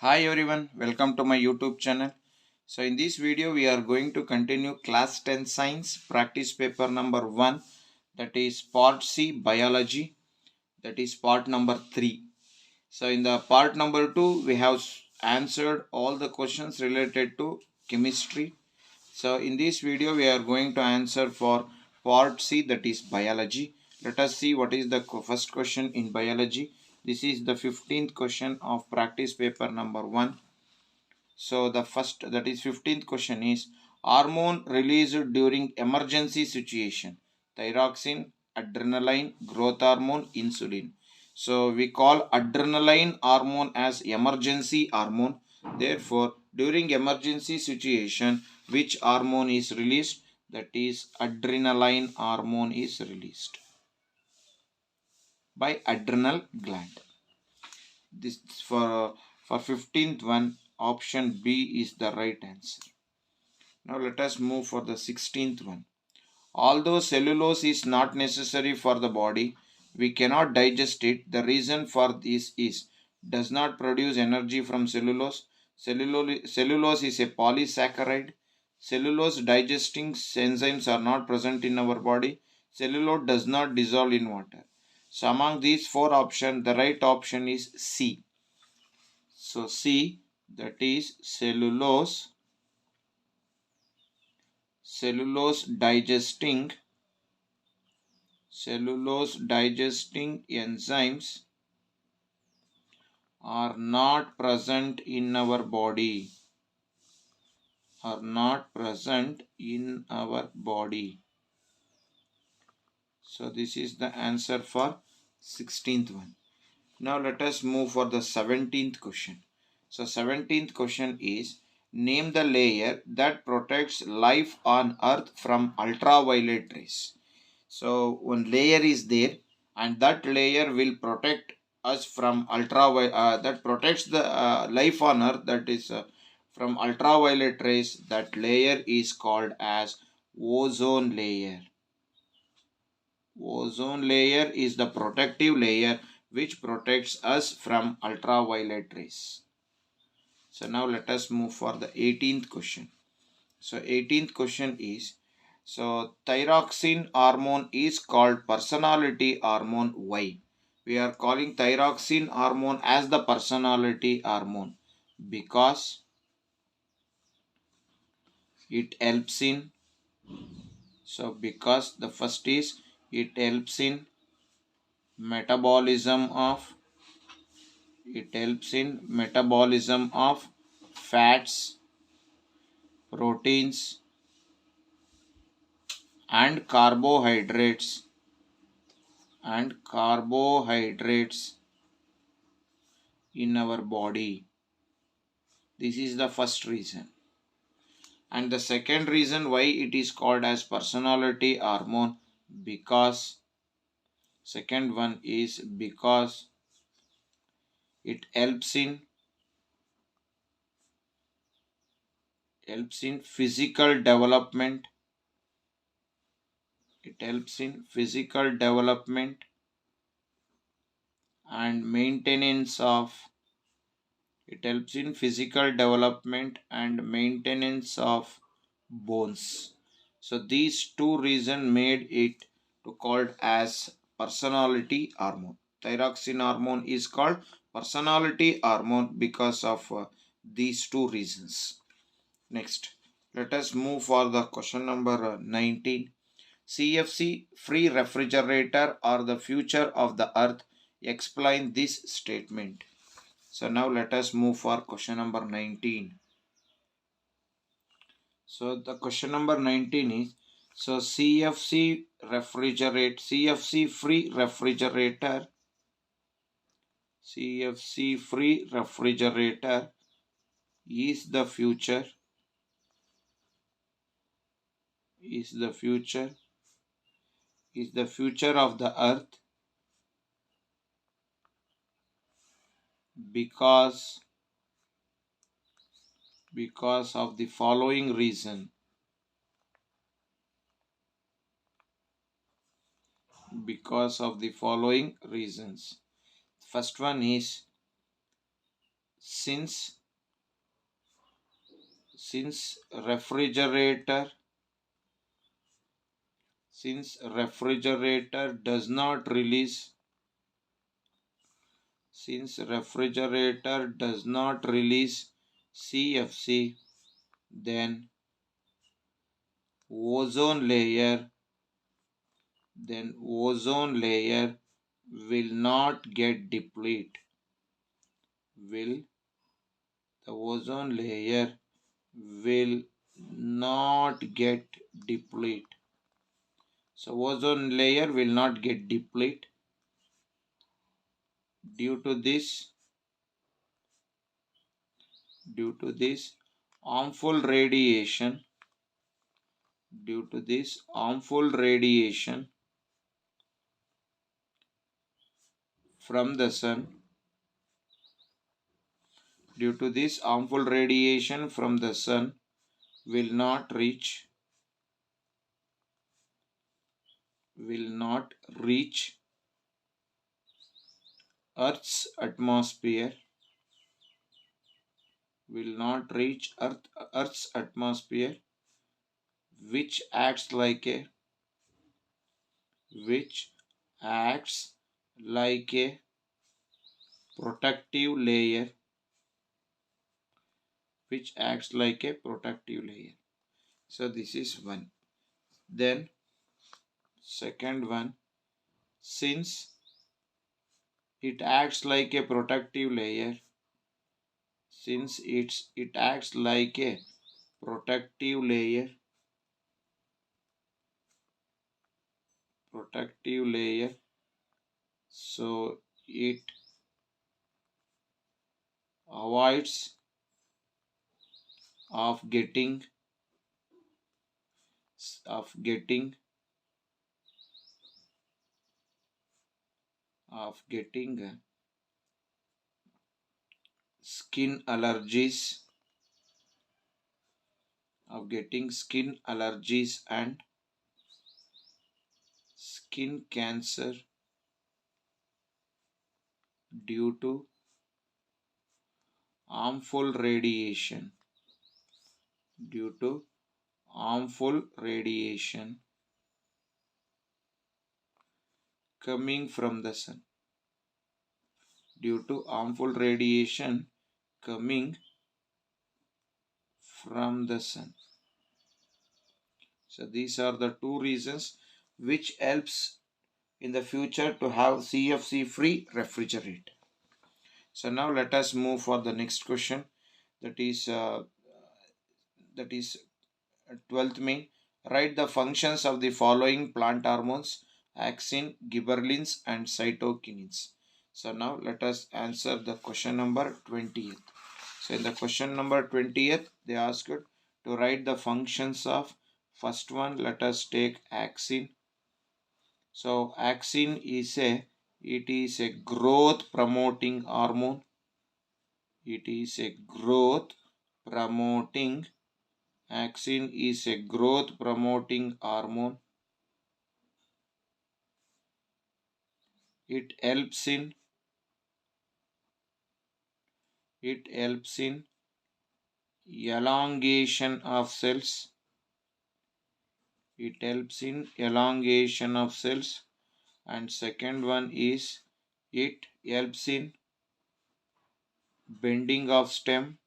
Hi everyone, welcome to my YouTube channel. So in this video we are going to continue class 10 science practice paper number 1, that is part C biology, that is part number 3. So in the part number 2 we have answered all the questions related to chemistry. So in this video we are going to answer for part C, that is biology. Let us see what is the first question in biology. This is the 15th question of practice paper number 1. So the first, that is 15th question, is hormone released during emergency situation: thyroxine, adrenaline, growth hormone, insulin. So we call adrenaline hormone as emergency hormone. Therefore, during emergency situation, which hormone is released? That is adrenaline hormone is released by adrenal gland. This for 15th one, option B is the right answer. Now let us move for the 16th one. Although cellulose is not necessary for the body, we cannot digest it. The reason for this is does not produce energy from cellulose. Cellulose is a polysaccharide. Cellulose digesting enzymes are not present in our body. Cellulose does not dissolve in water. So among these four options, the right option is C. So C, that is cellulose digesting enzymes are not present in our body, So this is the answer for 16th one. Now let us move for the 17th question. So 17th question is, name the layer that protects life on earth from ultraviolet rays. So one layer is there, and that layer will protect us from ultraviolet, that protects the life on earth, that is from ultraviolet rays. That layer is called as ozone layer. Ozone layer is the protective layer which protects us from ultraviolet rays. So now let us move for the 18th question. So 18th question is, so thyroxine hormone is called personality hormone. Why? We are calling thyroxine hormone as the personality hormone because it helps in, because the first is, it helps in metabolism of fats, proteins and carbohydrates in our body. This is the first reason. And the second reason why it is called as personality hormone, because second one is because it helps in physical development. And maintenance of bones. So these two reasons made it to called as personality hormone. Thyroxine hormone is called personality hormone because of these two reasons. Next, let us move for the question number 19. CFC free refrigerator are the future of the earth. Explain this statement. So now let us move for question number 19. So the question number 19 is, so CFC free refrigerator is the future of the earth because of the following reason. First one is, since refrigerator does not release CFC, then ozone layer will not get deplete. The ozone layer will not get deplete. So ozone layer will not get deplete. Due to this harmful radiation, from the sun, will not reach Earth's atmosphere, which acts like a protective layer, So this is one. Then second one, since it acts like a protective layer, so it avoids of getting skin allergies and skin cancer due to harmful radiation coming from the sun. So these are the two reasons which helps in the future to have CFC free refrigerator. So now let us move for the next question, that is 12th main. Write the functions of the following plant hormones: axin, gibberellins and cytokinins. So now let us answer the question number 20th. So in the question number 20th, they asked to write the functions of first one. Let us take axin. So axin is a growth promoting hormone. Axin is a growth promoting hormone. It helps in elongation of cells. And second one is it helps in bending of stem.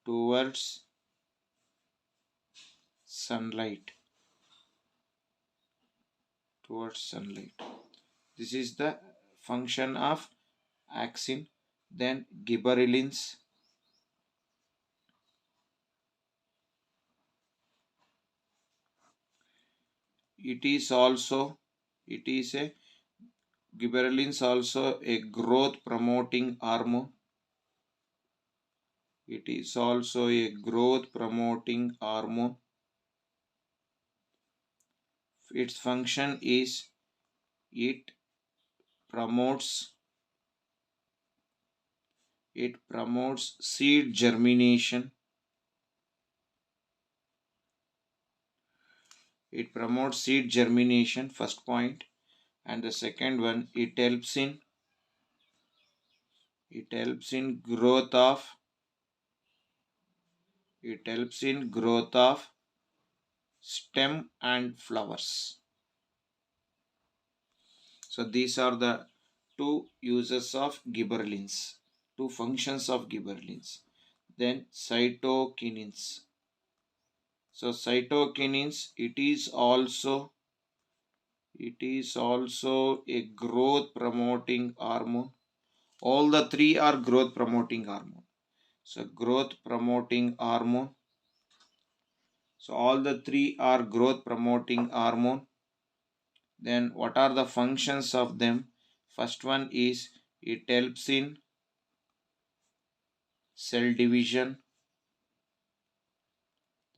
Towards sunlight. This is the function of axin. Then gibberellins. Gibberellins also a growth promoting hormone. Its function is it promotes seed germination. First point. and the second one, growth of stem and flowers. So these are the two uses of gibberellins, two functions of gibberellins. Then cytokinins. So cytokinins, it is also a growth promoting hormone. All the three are growth promoting hormone. So growth promoting hormone. So all the three are growth promoting hormone. Then what are the functions of them? First one is it helps in cell division.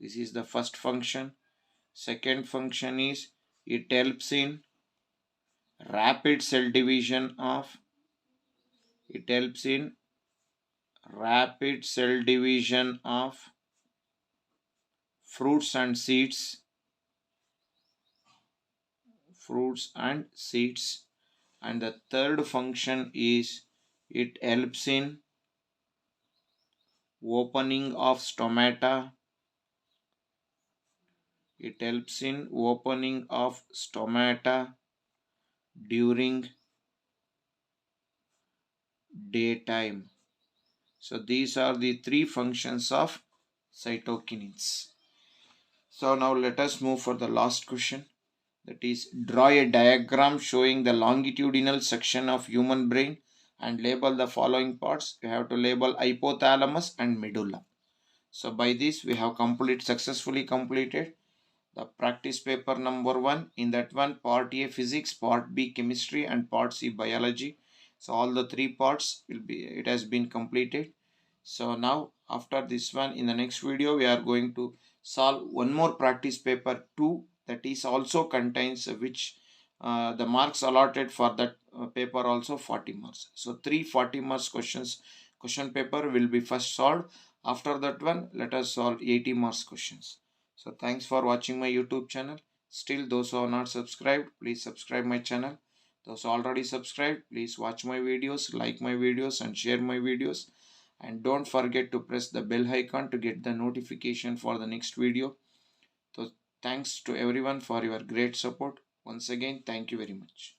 This is the first function. Second function is it helps in rapid cell division of it helps in rapid cell division of fruits and seeds. And the third function is it helps in opening of stomata. It helps in opening of stomata during daytime. So these are the three functions of cytokinins. So now let us move for the last question. That is, draw a diagram showing the longitudinal section of human brain and label the following parts. You have to label hypothalamus and medulla. So by this we have successfully completed the practice paper number 1. In that one, part A physics, part B chemistry, and part C biology. So all the three parts it has been completed. So now after this one, in the next video we are going to solve one more practice paper 2, that is also contains which the marks allotted for that paper also 40 marks. So 40 marks question paper will be first solved. After that one, let us solve 80 marks questions. So thanks for watching my YouTube channel. Still, those who are not subscribed, please subscribe my channel. Those already subscribed, please watch my videos, like my videos and share my videos. And don't forget to press the bell icon to get the notification for the next video. So thanks to everyone for your great support. Once again, thank you very much.